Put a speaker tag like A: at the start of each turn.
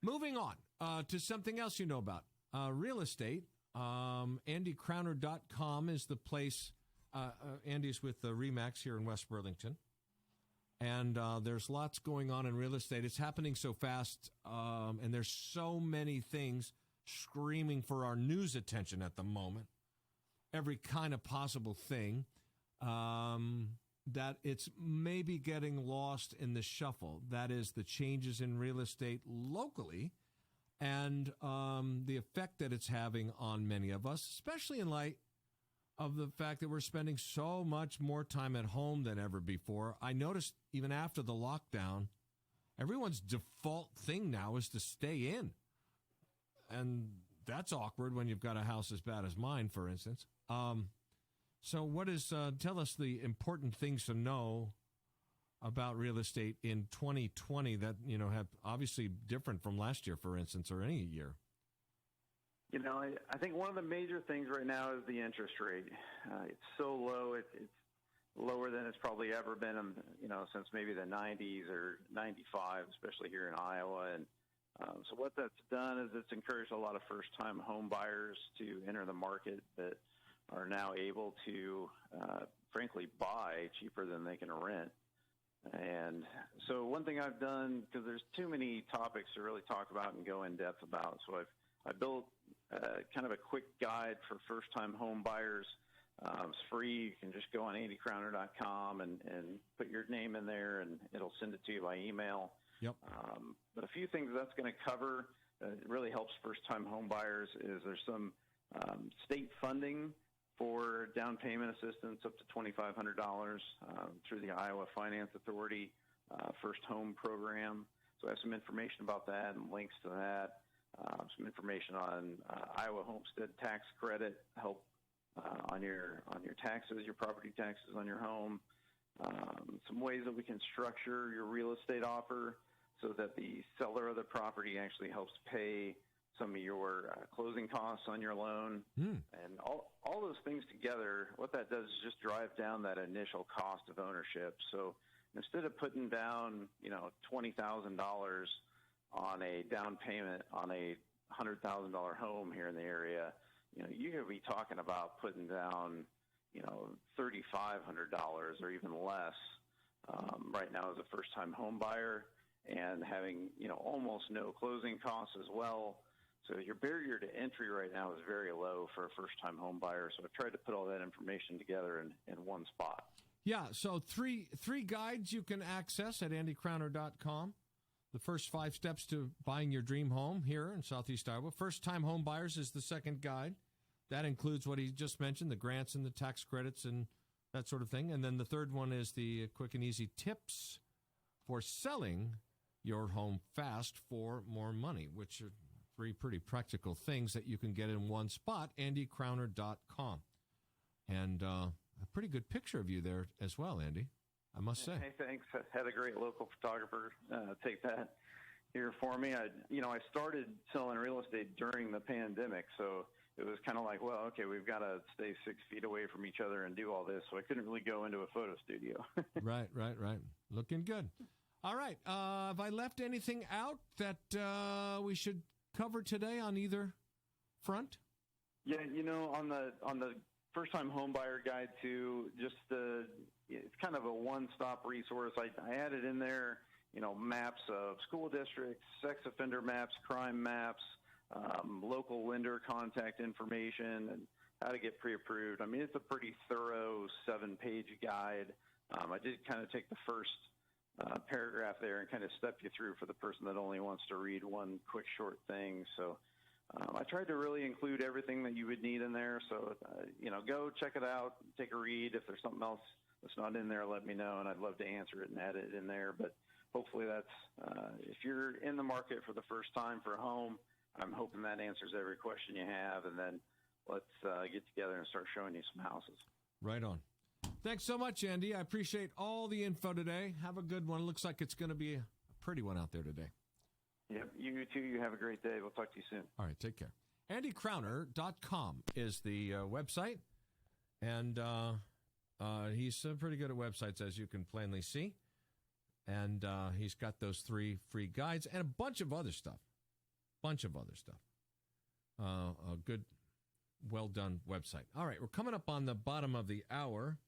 A: Moving on to something else you know about. Real estate. AndyCrowner.com is the place. Andy's with RE/MAX here in West Burlington. And there's lots going on in real estate. It's happening so fast, and there's so many things screaming for our news attention at the moment. Every kind of possible thing, that it's maybe getting lost in the shuffle. That is the changes in real estate locally and the effect that it's having on many of us, especially in light of the fact that we're spending so much more time at home than ever before. I noticed even after the lockdown, everyone's default thing now is to stay in. And that's awkward when you've got a house as bad as mine, for instance. So what is, tell us the important things to know about real estate in 2020 that, have obviously different from last year, for instance, or any year.
B: I think one of the major things right now is the interest rate. It's so low. It's lower than it's probably ever been, since maybe the 90s or 95, especially here in Iowa. And so what that's done is it's encouraged a lot of first-time home buyers to enter the market that are now able to, frankly, buy cheaper than they can rent. And so one thing I've done, because there's too many topics to really talk about and go in depth about, so I built kind of a quick guide for first-time home buyers. It's free. You can just go on AndyCrowner.com and put your name in there, and it'll send it to you by email.
A: Yep.
B: But a few things that's going to cover, it really helps first-time home buyers, is there's some state funding for down payment assistance up to $2,500 through the Iowa Finance Authority First Home Program. So I have some information about that and links to that. Some information on Iowa Homestead Tax Credit, help on your taxes, your property taxes on your home. Some ways that we can structure your real estate offer so that the seller of the property actually helps pay some of your closing costs on your loan. And all those things together, what that does is just drive down that initial cost of ownership. So instead of putting down, $20,000 on a down payment on a $100,000 home here in the area, you could be talking about putting down, $3,500 or even less right now as a first-time home buyer, and having, almost no closing costs as well. So your barrier to entry right now is very low for a first-time home buyer. So I've tried to put all that information together in one spot.
A: Yeah, so three guides you can access at AndyCrowner.com. The first 5 steps to buying your dream home here in Southeast Iowa. First-time home buyers is the second guide. That includes what he just mentioned, the grants and the tax credits and that sort of thing. And then the third one is the quick and easy tips for selling your home fast for more money, which are 3 pretty practical things that you can get in one spot, AndyCrowner.com. And a pretty good picture of you there as well, Andy, I must say.
B: Hey, thanks. I had a great local photographer take that here for me. I started selling real estate during the pandemic, so it was kind of like, well, okay, we've got to stay 6 feet away from each other and do all this, so I couldn't really go into a photo studio.
A: Right. Looking good. All right. Have I left anything out that we should cover today on either front?
B: Yeah, on the first-time home buyer guide too, it's kind of a one-stop resource. I added in there, maps of school districts, sex offender maps, crime maps, local lender contact information, and how to get pre-approved. I mean, it's a pretty thorough 7-page guide. I did kind of take the first paragraph there and kind of step you through for the person that only wants to read one quick short thing. So I tried to really include everything that you would need in there. So, go check it out, take a read. If there's something else that's not in there, let me know, and I'd love to answer it and add it in there. But hopefully that's, if you're in the market for the first time for a home, I'm hoping that answers every question you have, and then let's get together and start showing you some houses.
A: Right on. Thanks so much, Andy. I appreciate all the info today. Have a good one. Looks like it's going to be a pretty one out there today.
B: Yep, you too. You have a great day. We'll talk to you soon.
A: All right, take care. AndyCrowner.com is the website, and he's pretty good at websites, as you can plainly see. And he's got those 3 free guides and a bunch of other stuff. bunch of other stuff. A good, well done website. All right, we're coming up on the bottom of the hour.